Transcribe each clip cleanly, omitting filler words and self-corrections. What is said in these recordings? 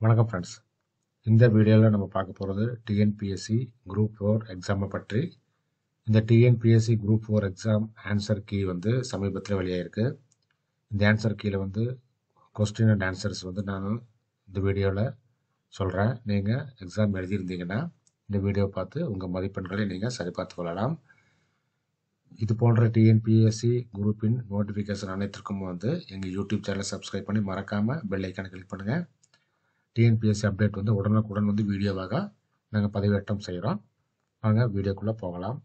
வணக்கம் ஃப்ரெண்ட்ஸ். இந்த வீடியோவில் நம்ம பார்க்க போகிறது டிஎன்பிஎஸ்சி குரூப் 4 எக்ஸாமை பற்றி. இந்த TNPSC group 4 exam answer key சமீபத்தில் வெளியாயிருக்கு. இந்த ஆன்சர் கீயில் கொஸ்டின் அண்ட் ஆன்சர்ஸ் நான் இந்த வீடியோவில் சொல்கிறேன். நீங்கள் எக்ஸாம் எழுதியிருந்தீங்கன்னா இந்த வீடியோவை பார்த்து உங்கள் மதிப்பெண்களை நீங்கள் சரிபார்த்து கொள்ளலாம். இது போன்ற டிஎன்பிஎஸ்சி குரூப்பின் நோட்டிஃபிகேஷன் அனைத்திற்கும் எங்கள் யூடியூப் சேனலை சப்ஸ்கிரைப் பண்ணி மறக்காமல் பெல் ஐக்கானை கிளிக் பண்ணுங்கள். டிஎன்பிஎஸ்சி அப்டேட் உடனுக்குடன் வீடியோவாக நாங்கள் பதிவேற்றம் செய்கிறோம். வாங்க வீடியோக்குள்ளே போகலாம்.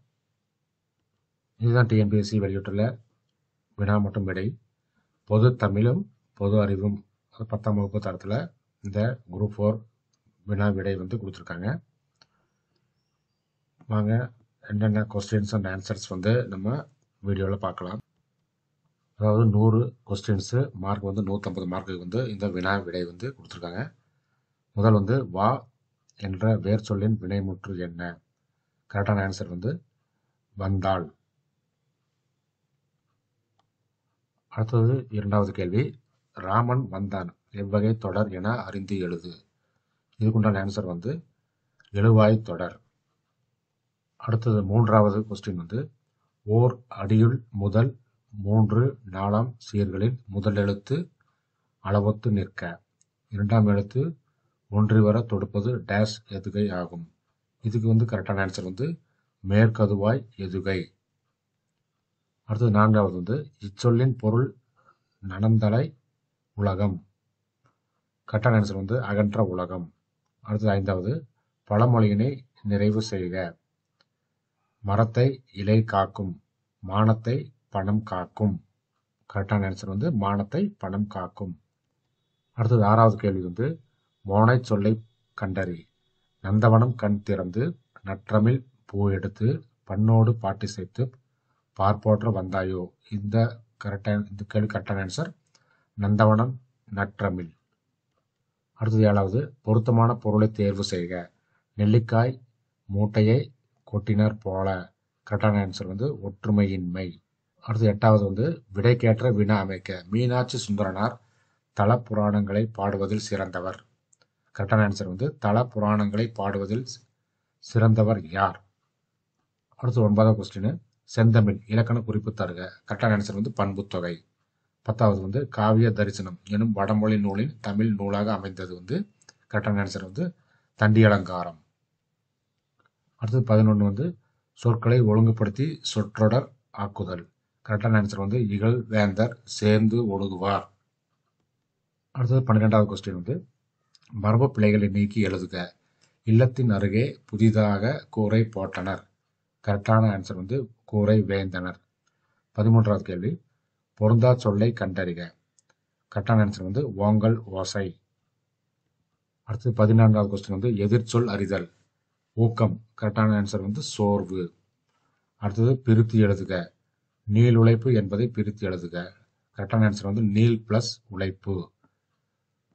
இதுதான் டிஎன்பிஎஸ்சி வெளியிட்டுள்ள வினா மற்றும் விடை. பொது தமிழும் பொது அறிவும் 10ஆம் வகுப்பு தரத்தில் இந்த குரூப் 4 வினா விடை கொடுத்துருக்காங்க. வாங்க என்னென்ன கொஸ்டின்ஸ் அண்ட் ஆன்சர்ஸ் நம்ம வீடியோவில் பார்க்கலாம். அதாவது 100 கொஸ்டின்ஸு மார்க் 150 மார்க்கு இந்த வினா விடை கொடுத்துருக்காங்க. முதல் வா என்ற வேர் சொல்லின் வினைமுற்று என்ன? கரெக்டான ஆன்சர் வந்தாள். அடுத்தது இரண்டாவது கேள்வி, ராமன் வந்தான் எவ்வகை தொடர் என அறிந்து எழுது. இதுக்குண்டான ஆன்சர் எழுவாய் தொடர். அடுத்தது மூன்றாவது கொஸ்டின் ஓர் அடியுள் முதல் 3 4ஆம் சீர்களில் முதல் எழுத்து அளவொத்து நிற்க, இரண்டாம் எழுத்து ஒன்றி வர தொடுப்பது டேஷ் எதுகை ஆகும். இதுக்கு கரெக்டான ஆன்சர் மேற்கதுவாய் எதுகை. அடுத்தது நான்காவது இச்சொல்லின் பொருள் நனந்தலை உலகம். கரெக்டான ஆன்சர் அகன்ற உலகம். அடுத்தது ஐந்தாவது பழமொழியினை நிறைவு செய்க. மரத்தை இலை காக்கும், மானத்தை பணம் காக்கும். கரெக்டான ஆன்சர் மானத்தை பணம் காக்கும். அடுத்தது ஆறாவது கேள்வி மோனை சொல்லை கண்டறி. நந்தவனம் கண் திறந்து நற்றமிழ் பூ எடுத்து பண்ணோடு பாட்டி சேர்த்து பார்ப்போற்ற வந்தாயோ. இந்த கேள்வி கரெக்டான ஆன்சர் நந்தவனம் நற்றமிழ். அடுத்தது ஏழாவது பொருத்தமான பொருளை தேர்வு செய்க. நெல்லிக்காய் மூட்டையை கொட்டினர் போல. கரெக்டான ஆன்சர் ஒற்றுமையின்மை. அடுத்து எட்டாவது விடைக்கேற்ற வினா அமைக்க. மீனாட்சி சுந்தரனார் தல புராணங்களை பாடுவதில் சிறந்தவர். கரெக்டான ஆன்சர் தல புராணங்களை பாடுவதில் சிறந்தவர் யார்? அடுத்து 9வது கொஸ்டின் செந்தமிழ் இலக்கண குறிப்பு தருக. கரெக்டான ஆன்சர் பண்புத்தொகை. 10வது காவிய தரிசனம் எனும் வடமொழி நூலின் தமிழ் நூலாக அமைந்தது. கரெக்டான ஆன்சர் தண்டி அலங்காரம். அடுத்தது 11 சொற்களை ஒழுங்குபடுத்தி சொற்றொடர் ஆக்குதல். கரெக்டான ஆன்சர் இகழ் வேந்தர் சேர்ந்து ஒழுகுவார். அடுத்தது 12வது கொஸ்டின் மரபு பிழைகளை நீக்கி எழுதுக. இல்லத்தின் அருகே புதிதாக கூரை போட்டனர். கரெக்டான ஆன்சர் கூரை வேந்தனர். 13வது கேள்வி பொருந்தா சொல்லை கண்டறிக. கரெக்டான ஆன்சர் ஓங்கல் ஓசை. அடுத்தது 14வது கொஸ்டின் எதிர்ச்சொல் அறிதல். ஊக்கம். கரெக்டான ஆன்சர் சோர்வு. அடுத்தது பிரித்து எழுதுக. நீள் உழைப்பு என்பதை பிரித்து எழுதுக. கரெக்டான ஆன்சர் நீள் பிளஸ் உழைப்பு.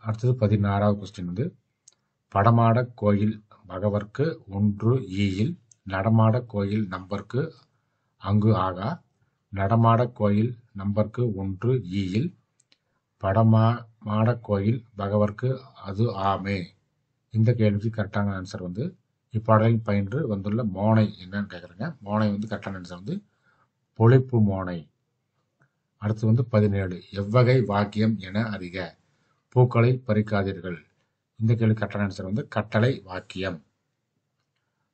அடுத்தது 16வது கொஸ்டின் படமாட கோயில் பகவர்க்கு 1 ஈயில் நடமாட கோயில் நம்பர்க்கு அங்கு ஆகா. நடமாட கோயில் நம்பர்க்கு 1 ஈயில் படமாட கோயில் பகவர்க்கு அது ஆமே. இந்த கேள்விக்கு கரெக்டான ஆன்சர் இப்பாடலில் பயின்று வந்துள்ள மோனை என்னன்னு கேட்குறேங்க. மோனை கரெக்டான ஆன்சர் பொழிப்பு மோனை. அடுத்து 17 எவ்வகை வாக்கியம் என அறிக. பூக்களை பறிக்காதீர்கள். இந்த கேள்வி கரெக்டான ஆன்சர் கட்டளை வாக்கியம்.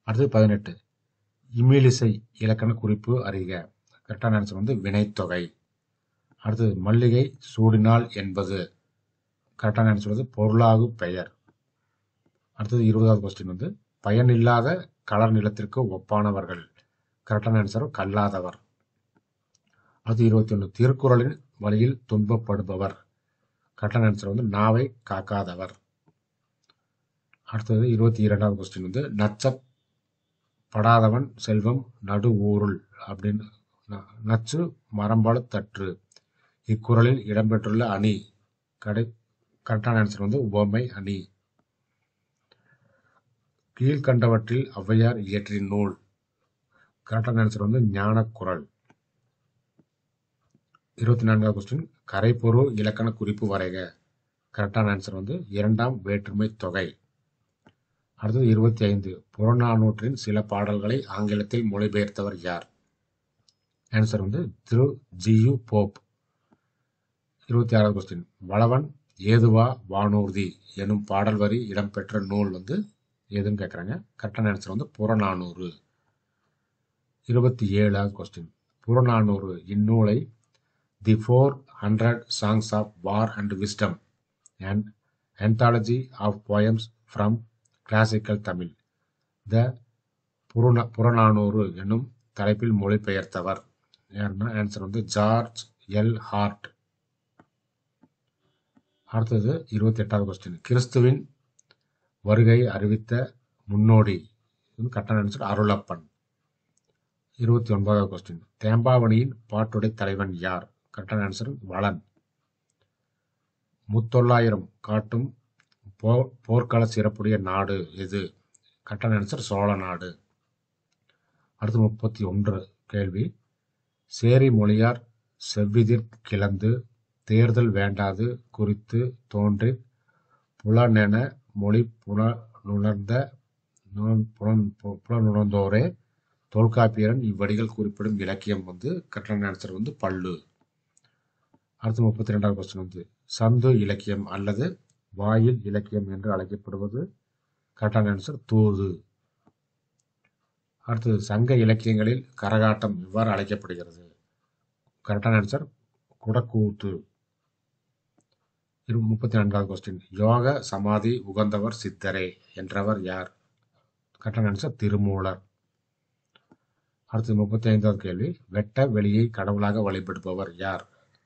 அடுத்து 18 இமிலிசை இலக்கண குறிப்பு அறிக. கரெக்டான ஆன்சர் வினைத்தொகை. அடுத்தது மல்லிகை சூடினால் என்பது. கரெக்டான ஆன்சர் பொருளாகு பெயர். அடுத்தது 20வது கொஸ்டின் பயனில்லாத களர் நிலத்திற்கு ஒப்பானவர்கள். கரெக்டான ஆன்சர் கல்லாதவர். அடுத்து 21 திருக்குறளின் வழியில் துன்பப்படுபவர். கரெக்டான ஆன்சர் நாவை காக்காதவர். அடுத்தது 22வது கொஸ்டின் நச்சப் படாதவன் செல்வம் நடு ஊருள் அப்படின்னு நச்சு மரம்பாடு தற்று. இக்குறளில் இடம்பெற்றுள்ள அணி. கரெக்டான ஆன்சர் உவமை அணி. கீழ்கண்டவற்றில் ஔவையார் இயற்றிய நூல். கரெக்டான ஆன்சர் ஞானக்குறள். 24வது கொஸ்டின் கரைப்பொரு இலக்கண குறிப்பு வரைக. கரெக்டான ஆன்சர் வந்து இரண்டாம் வேற்றுமை தொகை. அடுத்தது 25. புறநானூற்றின் சில பாடல்களை ஆங்கிலத்தில் மொழிபெயர்த்தவர் யார்? ஆன்சர் வந்து திரு ஜியு போப். 26வது கொஸ்டின். வளவன் ஏதுவா வானூர்தி எனும் பாடல் வரி இடம்பெற்ற நூல் வந்து எதுன்னு கேட்குறாங்க. கரெக்டான ஆன்சர் வந்து புறநானூறு. 27வது கொஸ்டின். புறநானூறு இந்நூலை தி 400 Songs of War and Wisdom and Anthology of Poems from Classical Tamil த புறநானூறு என்னும் தலைப்பில் மொழிபெயர்த்தவர் யாருன்னா ஆன்சர் வந்து ஜார்ஜ் எல் ஹார்ட். அடுத்தது 28வது கொஸ்டின். கிறிஸ்துவின் வருகை அறிவித்த முன்னோடி கரெக்டான ஆன்சர் அருளப்பன். 29வது கொஸ்டின். தேம்பாவணியின் பாட்டுடை தலைவன் யார்? கரெக்டான ஆன்சர் வளன். 300 காட்டும் போர்க்கள சிறப்புடைய நாடு எது? கரெக்டான ஆன்சர் சோழ நாடு. அடுத்து 31 கேள்வி. சேரி மொழியார் செவ்விதிர் கிளந்து தேர்தல் வேண்டாது குறித்து தோன்றி புலனென மொழி புலனுணர்ந்தோரே தொல்காப்பியரன் இவ்வடிகள் குறிப்பிடும் இலக்கியம் வந்து கரெக்டான ஆன்சர் வந்து பள்ளு. அடுத்து 32வது கொஸ்டின் வந்து சந்து இலக்கியம் அல்லது வாயில் இலக்கியம் என்று அழைக்கப்படுவது கரெக்டான ஆன்சர் தூது. அடுத்தது சங்க இலக்கியங்களில் கரகாட்டம் எவ்வாறு அழைக்கப்படுகிறது? கரெக்டான ஆன்சர் குடக்கூத்து. 34வது கொஸ்டின். யோக சமாதி உகந்தவர் சித்தரே என்றவர் யார்? கரெக்டான ஆன்சர் திருமூலர். அடுத்து 35வது கேள்வி. வெட்ட வெளியை கடவுளாக வழிபடுபவர் யார்?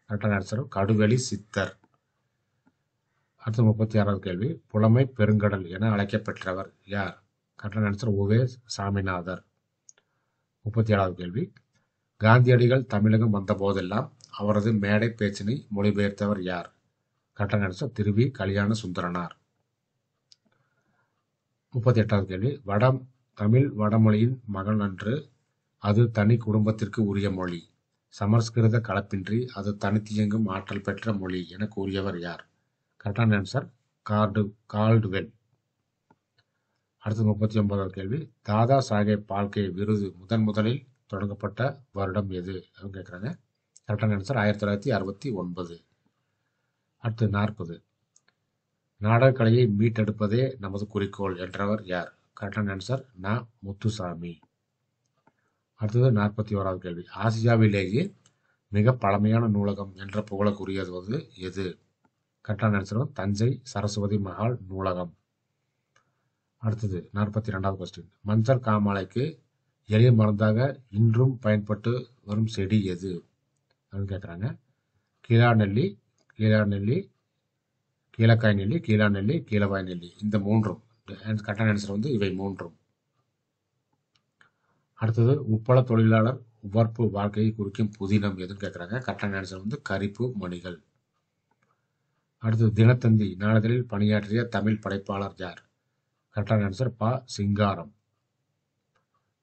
கரெக்டான ஆன்சர் கடுவெளி சித்தர். அடுத்து 36வது கேள்வி. புலமை பெருங்கடல் என அழைக்கப்பெற்றவர் யார்? கரெக்டான ஆன்சர் உவே சாமிநாதர். 37வது கேள்வி. காந்தியடிகள் தமிழகம் வந்த போதெல்லாம் அவரது மேடை பேச்சினை மொழிபெயர்த்தவர் யார்? கரெக்டான ஆன்சர் திருவி கல்யாண சுந்தரனார். 38வது கேள்வி. தமிழ் வடமொழியின் மகன் அன்று அது தனி குடும்பத்திற்கு உரிய மொழி. சமஸ்கிருத கலப்பின்றி அது தனித்தியங்கும் ஆற்றல் பெற்ற மொழி என கூறியவர் யார்? கரெக்டான ஆன்சர் கால்டுவெல். அடுத்து 39வது கேள்வி. தாதா சாஹேப் பால்கே விருது முதலில் தொடங்கப்பட்ட வருடம் எது அப்படின்னு கேட்குறாங்க. கரெக்டான ஆன்சர் 1969. அடுத்து 40. நாடகக்கலையை மீட்டெடுப்பதே நமது குறிக்கோள் என்றவர் யார்? கரெக்டான ஆன்சர் நா. முத்துசாமி. அடுத்தது 41வது கேள்வி. ஆசியாவிலேயே மிக பழமையான நூலகம் என்ற புகழுக்குரியது எது? கரெக்டான ஆன்சர் தஞ்சை சரஸ்வதி மகால் நூலகம். அடுத்தது 42வது கொஸ்டின். மஞ்சள் காமாலைக்கு எளிய மருந்தாக இன்றும் பயன்பட்டு வரும் செடி எது அப்படின்னு கேட்குறாங்க. கீழாநெல்லி, கீழக்காய் நெல்லி, கீழாநெல்லி, கீழவாய் நெல்லி. இந்த மூன்றும் கரெக்டான ஆன்சர் வந்து இவை மூன்றும். அடுத்தது உப்பள தொழிலாளர் உவர்ப்பு வாழ்க்கையை குறிக்கும் புதினம் எதுன்னு கேட்குறாங்க. கரெக்டான ஆன்சர் வந்து கரிப்பு மணிகள். அடுத்தது தினத்தந்தி நாளிதழில் பணியாற்றிய தமிழ் படைப்பாளர் யார்? கரெக்டான ஆன்சர் ப. சிங்காரம்.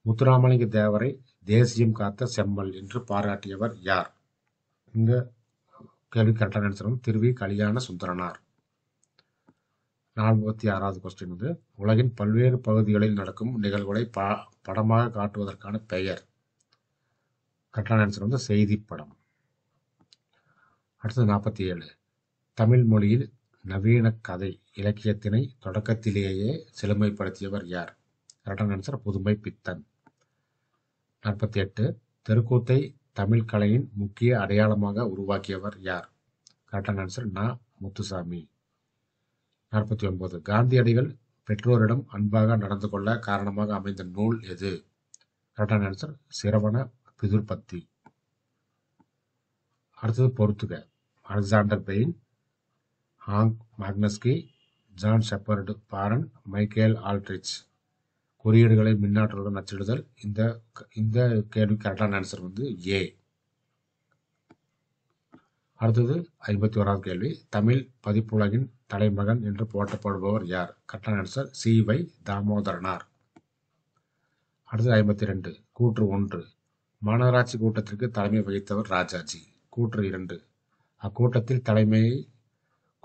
முத்துராமலிங்க தேவரை தேசியம் காத்த செம்மல் என்று பாராட்டியவர் யார்? இந்த கேள்வி கரெக்டான ஆன்சர் வந்து திருவி கல்யாண சுந்தரனார். 46வது கொஸ்டின் வந்து உலகின் பல்வேறு பகுதிகளில் நடக்கும் நிகழ்வுகளை படமாக காட்டுவதற்கான பெயர். கரெக்டான ஆன்சர் வந்து செய்திப்படம். அடுத்தது 47. தமிழ் மொழியில் நவீன கதை இலக்கியத்தினை தொடக்கத்திலேயே செழுமைப்படுத்தியவர் யார்? கரெக்டான ஆன்சர் புதுமை பித்தன். 48. தெருக்கூத்தை தமிழ் கலையின் முக்கிய அடையாளமாக உருவாக்கியவர் யார்? கரெக்டான ஆன்சர் நா. முத்துசாமி. 49. காந்தியடிகள் பெற்றோரிடம் அன்பாக நடந்து கொள்ள காரணமாக அமைந்த நூல் எது? கரெக்டான ஆன்சர் சிரவண பிதுர்பத்தி. அடுத்தது பொறுத்துக. அலெக்சாண்டர் பெயின், ஹாங் மாக்னஸ்கி, ஜான் ஷெப்பர்டு பாரன், மைக்கேல் ஆல்ட்ரிச். குறியீடுகளை மின்னாற்றலுடன் அச்சிடுதல். இந்த கேள்வி கரெக்டான ஆன்சர் வந்து ஏ. அடுத்தது 51வது கேள்வி. தமிழ் பதிப்புலகின் தலைமகன் என்று போற்றப்படுபவர் யார்? கரெக்டான ஆன்சர் சி. வை. தாமோதரனார். அடுத்தது 52. கூற்று 1. மாநகராட்சி கூட்டத்திற்கு தலைமை வகித்தவர் ராஜாஜி. கூற்று 2. அக்கூட்டத்தில் தலைமையை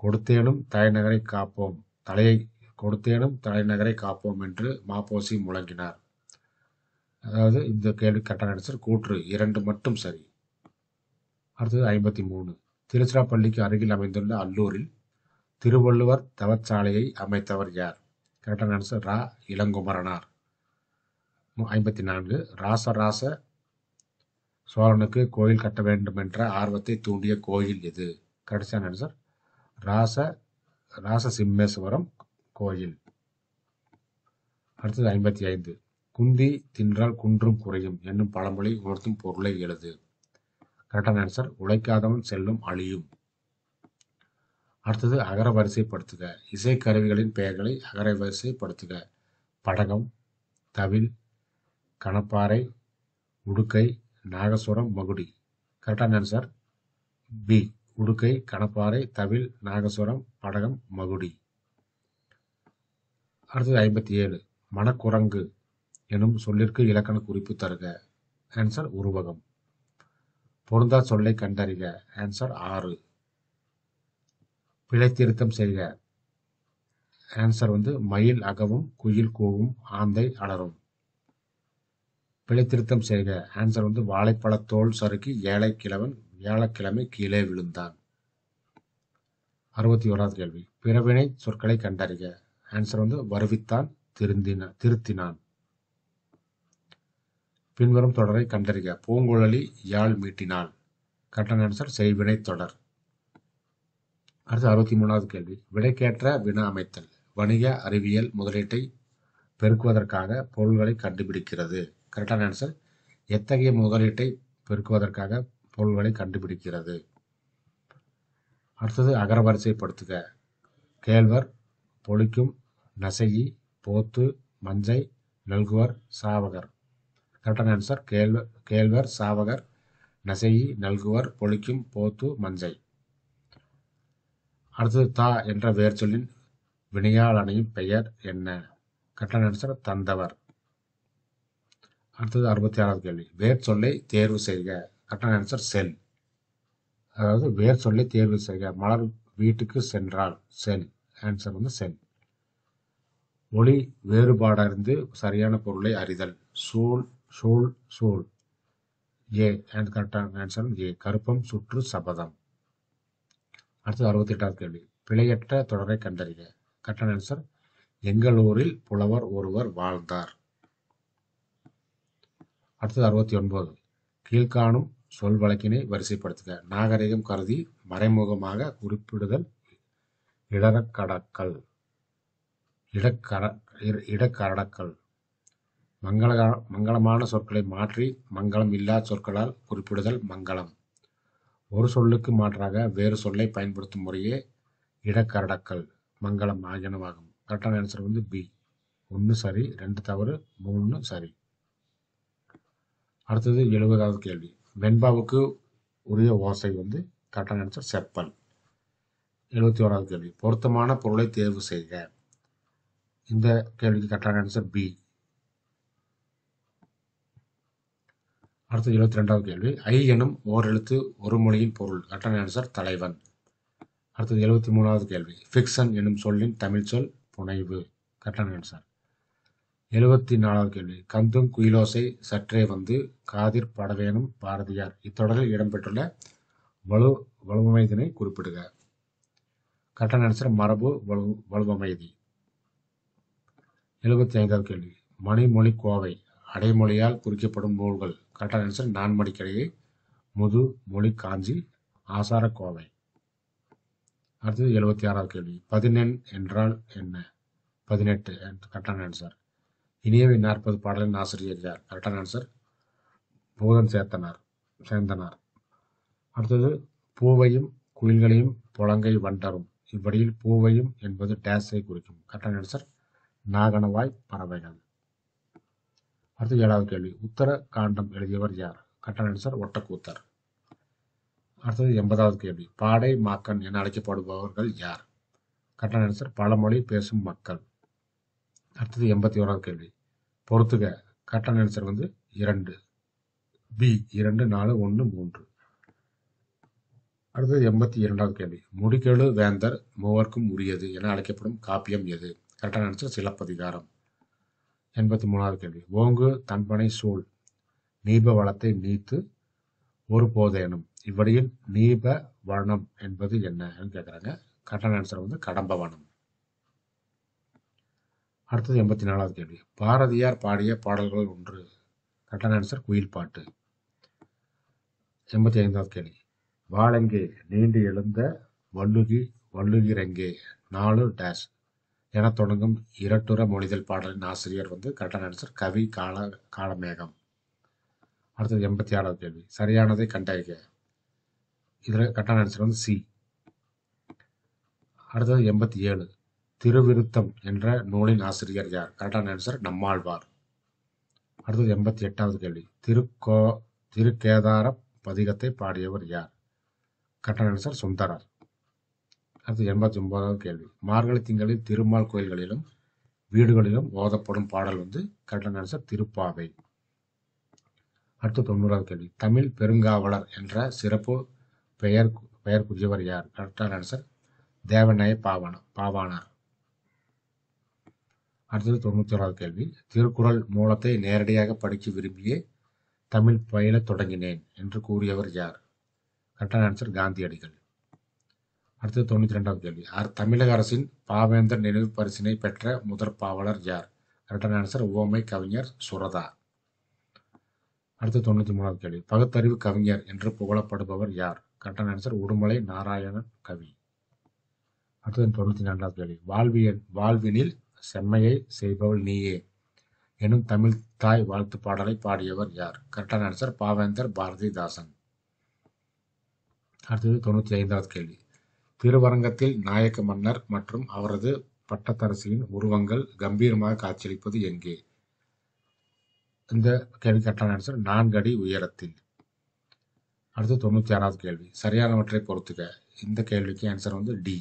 கொடுத்தேனும் தலைநகரை காப்போம் தலையை கொடுத்தேனும் தலைநகரை காப்போம் என்று மாப்போசி முழங்கினார். அதாவது இந்த கேள்வி கரெக்டான ஆன்சர் கூற்று 2 மட்டும் சரி. அடுத்தது 53. திருச்சிராப்பள்ளிக்கு அருகில் அமைந்துள்ள அல்லூரில் திருவள்ளுவர் தவச்சாலையை அமைத்தவர் யார்? கரெக்டான ஆன்சர் ரா. இளங்குமரனார். 54. ராசராச சோழனுக்கு கோயில் கட்ட வேண்டும் என்ற ஆர்வத்தை தூண்டிய கோயில் எது? கடைசியான ஆன்சர் ராசசிம்மேஸ்வரம் கோயில். அடுத்தது 55. குந்தி தின்றால் குன்றும் குறையும் என்னும் பழமொழி உணர்த்தும் பொருளை எழுது. கரெக்டான ஆன்சர் உழைக்காதவன் செல்லும் அழியும். அடுத்தது அகர வரிசைப்படுத்துக. இசைக்கருவிகளின் பெயர்களை அகர வரிசைப்படுத்துக. படகம், தவில், கணப்பாறை, உடுக்கை, நாகசுரம், மகுடி. கரெக்டான ஆன்சர் பி. உடுக்கை, கணப்பாறை, தவில், நாகசுரம், படகம், மகுடி. அடுத்தது 57. மணக்குரங்கு எனும் சொல்லிற்கு இலக்கண குறிப்பு தருக. ஆன்சர் உருவகம். பொருந்தா சொல்லை கண்டறிக. ஆன்சர் 6. பிழை திருத்தம் செய்க. ஆன்சர் மயில் அகவும் குயில் கூவும் ஆந்தை அலரும். பிழை திருத்தம் செய்க. ஆன்சர் வாழைப்பழத்தோல் சறுக்கி ஏழை கிழவன் வியாழக்கிழமை கீழே விழுந்தான். 61வது கேள்வி. பிறவினை சொற்களை கண்டறிக. ஆன்சர் வருவித்தான், திருத்தினான். பின்வரும் தொடரை கண்டறிக. பூங்குழலி யாழ் மீட்டினாள். கரெக்டான ஆன்சர் செய்வினை தொடர். அடுத்து 63வது கேள்வி. விடைக்கேற்ற வினா அமைத்தல் வணிக அறிவியல் முதலீட்டை பெருக்குவதற்காக பொருள்களை கண்டுபிடிக்கிறது. கரெக்டான ஆன்சர் எத்தகைய முதலீட்டை பெருக்குவதற்காக பொருள்களை கண்டுபிடிக்கிறது. அடுத்தது அகரவரிசைப்படுத்துக. கேழ்வர், பொழிக்கும், நசையி, போத்து, மஞ்சை, நல்குவர், சாவகர். கரெக்டான ஆன்சர் கேழ்வர், சாவகர், நசையி, நல்குவர், பொழிக்கும், போத்து, மஞ்சை. அடுத்தது தா என்ற வேர் சொல்லின் வினையால் அணையும் பெயர் என்ன? கரெக்டான ஆன்சர் தந்தவர். அடுத்தது 66வது கேள்வி. வேர் சொல்லை தேர்வு செய்க. கரெக்டான ஆன்சர் செல். அதாவது வேர் சொல்லை தேர்வு செய்க. மலர் வீட்டுக்கு சென்றால் செல். ஆன்சர் செல். ஒளி வேறுபாடறிந்து சரியான பொருளை அறிதல். சூழ், சூழ், சூழ். ஏ. கரெக்டான ஆன்சர் ஏ. கருப்பம், சுற்று, சபதம். அடுத்தது 68வது கேள்வி. பிழையற்ற தொடரை கண்டறிக. கரெக்டான ஆன்சர் எங்கள் ஊரில் புலவர் ஒருவர் வாழ்ந்தார். அடுத்தது 69. கீழ்காணும் சொல் வழக்கினை வரிசைப்படுத்துக. நாகரிகம் கருதி மறைமுகமாக குறிப்பிடுதல் இடக்கடக்கல். மங்களமான சொற்களை மாற்றி மங்களம் இல்லா சொற்களால் குறிப்பிடுதல் மங்களம். ஒரு சொல்லுக்கு மாற்றாக வேறு சொல்லை பயன்படுத்தும் முறையே இடக்கரடக்கல், மங்களம் ஆகியனவாகும். கரெக்டான ஆன்சர் பி. 1 சரி, 2 தவறு, 3 சரி. அடுத்தது 70வது கேள்வி. வெண்பாவுக்கு உரிய ஓசை கரெக்டான ஆன்சர் செப்பல். 71வது கேள்வி. பொருத்தமான பொருளை தேர்வு செய்க. இந்த கேள்விக்கு கரெக்டான ஆன்சர் பி. அடுத்தது 72வது கேள்வி. ஐ எனும் ஓர் எழுத்து ஒரு மொழியின் பொருள். கரெக்டான ஆன்சர் தலைவன். அடுத்தது 73வது கேள்வி. ஃபிக்ஷன் எனும் சொல்லின் தமிழ் சொல் புனைவு. கரெக்டான ஆன்சர். 74வது கேள்வி. கந்தும் குயிலோசை சற்றே வந்து காதிற் படவேனும் பாரதியார். இத்தொடரில் இடம்பெற்றுள்ள வலுவமைதினை குறிப்பிடுக. கரெக்டான ஆன்சர் மரபு வலுவமைதி. 75வது கேள்வி. மணிமொழி கோவை அடைமொழியால் குறிக்கப்படும் நூல்கள். கரெக்டான ஆன்சர் நான்மடிக்கடிகை, முது, மொழி காஞ்சி, ஆசார கோவை. அடுத்தது 76வது கேள்வி. 18 என்றால் என்ன? 18. கரெக்டான ஆன்சர். இனியவை 40 பாடலின் ஆசிரியர் யார்? கரெக்டான ஆன்சர் பூதன் சேந்தனார். அடுத்தது பூவையும் குயில்களையும் புலங்கை வண்டரும். இவ்வடியில் பூவையும் என்பது டேஸை குறிக்கும். கரெக்டான ஆன்சர் நாகனவாய் பறவைகள். அடுத்து 7வது கேள்வி. உத்தர காண்டம் எழுதியவர் யார்? கரெக்டான ஆன்சர் ஒட்டக்கூத்தர். அடுத்தது 80வது கேள்வி. பாடை மாக்கன் என அழைக்கப்படுபவர்கள் யார்? கரெக்டான ஆன்சர் பழமொழி பேசும் மக்கள். அடுத்தது 81வது கேள்வி. பொறுத்துக. கரெக்டான ஆன்சர் 2 பி. 2, 4, 1, 3. அடுத்தது 82வது கேள்வி. முடிகெழு வேந்தர் மூவர்க்கும் உரியது என அழைக்கப்படும் காப்பியம் எது? கரெக்டான ஆன்சர் சிலப்பதிகாரம். 83வது கேள்வி. ஓங்கு தன்பனை சூழ் நீப வளத்தை நீத்து ஒரு போதேனும் இவ்வடியில் நீப வனம் என்பது என்ன கேட்குறாங்க. கரெக்டான ஆன்சர் வந்து கடம்பவனம். அடுத்தது 84வது கேள்வி. பாரதியார் பாடிய பாடல்கள் ஒன்று. கரெக்டான ஆன்சர் குயில் பாட்டு. 85வது கேள்வி. வாளெங்கே நீண்டு எழுந்த வள்ளுகிறெங்கே 4 டேஷ் என தொடங்கும் இரட்டுற மொழிதல் பாடலின் ஆசிரியர் வந்து கரெக்டான ஆன்சர் கவி காலமேகம். அடுத்தது 86வது கேள்வி. சரியானதை கண்டறிக. இதில் கரெக்டான ஆன்சர் வந்து சி. அடுத்தது 87. திருவிருத்தம் என்ற நூலின் ஆசிரியர் யார்? கரெக்டான ஆன்சர் நம்மாழ்வார். அடுத்தது 88வது கேள்வி. திருக்கேதார பதிகத்தை பாடியவர் யார்? கரெக்டான ஆன்சர் சுந்தரர். அடுத்து 89வது கேள்வி. மார்கழி திங்களில் திருமால் கோயில்களிலும் வீடுகளிலும் ஓதப்படும் பாடல் வந்து கரெக்டான ஆன்சர் திருப்பாவை. அடுத்து 90வது கேள்வி. தமிழ் பெருங்காவலர் என்ற சிறப்பு பெயர்க்குரியவர் யார்? கரெக்டான ஆன்சர் தேவநேய பாவாணர். அடுத்தது 91வது கேள்வி. திருக்குறள் மூலத்தை நேரடியாக படிக்க விரும்பியே தமிழ் பயில தொடங்கினேன் என்று கூறியவர் யார்? கரெக்டான ஆன்சர் காந்தியடிகள். அடுத்தது 92வது கேள்வி. தமிழக அரசின் பாவேந்தர் நினைவு பரிசினை பெற்ற முதற் பாவலர் யார்? கரெக்டான ஆன்சர் உவமை கவிஞர் சுரதா. அடுத்தது 93வது கேள்வி. பகுத்தறிவு கவிஞர் என்று புகழப்படுபவர் யார்? கரெக்டான ஆன்சர் உடுமலை நாராயணன் கவி. அடுத்தது 94வது கேள்வி. வாழ்வினில் செம்மையை செய்பவள் நீயே எனும் தமிழ் தாய் வாழ்த்து பாடலை பாடியவர் யார்? கரெக்டான ஆன்சர் பாவேந்தர் பாரதிதாசன். அடுத்தது 95வது கேள்வி. திருவரங்கத்தில் நாயக்க மன்னர் மற்றும் அவரது பட்டத்தரசியின் உருவங்கள் கம்பீரமாக காட்சியளிப்பது எங்கே? இந்த கேள்வி கரெக்டான ஆன்சர் 4 அடி உயரத்தில். அடுத்து 96வது கேள்வி. சரியானவற்றை பொறுத்துக. இந்த கேள்விக்கு ஆன்சர் வந்து டி.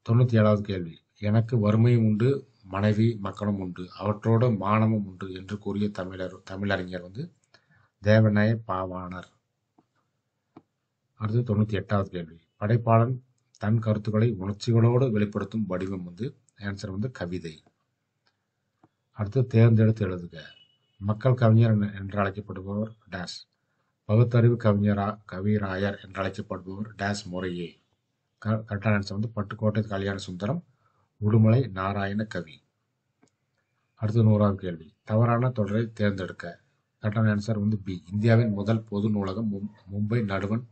97வது கேள்வி. எனக்கு வறுமையும் உண்டு மனைவி மக்களும் உண்டு அவற்றோடு மானமும் உண்டு என்று கூறிய தமிழறிஞர் வந்து தேவநேய பாவாணர். அடுத்து 98வது கேள்வி. படைப்பாளன் தன் கருத்துக்களை உணர்ச்சிகளோடு வெளிப்படுத்தும் வடிவம் வந்து ஆன்சர் வந்து கவிதை. அடுத்து தேர்ந்தெடுத்து எழுதுக. மக்கள் கவிஞர் என்று அழைக்கப்படுபவர் டேஸ். பகுத்தறிவு கவிராயர் என்று அழைக்கப்படுபவர் டேஸ் முறையே. கரெக்டான ஆன்சர் வந்து பட்டுக்கோட்டை கல்யாண சுந்தரம் உடுமலை நாராயண கவி. அடுத்து 100வது கேள்வி. தவறான தொடரை தேர்ந்தெடுக்க. கரெக்டான ஆன்சர் வந்து பி. இந்தியாவின் முதல் பொது நூலகம் மும்பை நடுவண்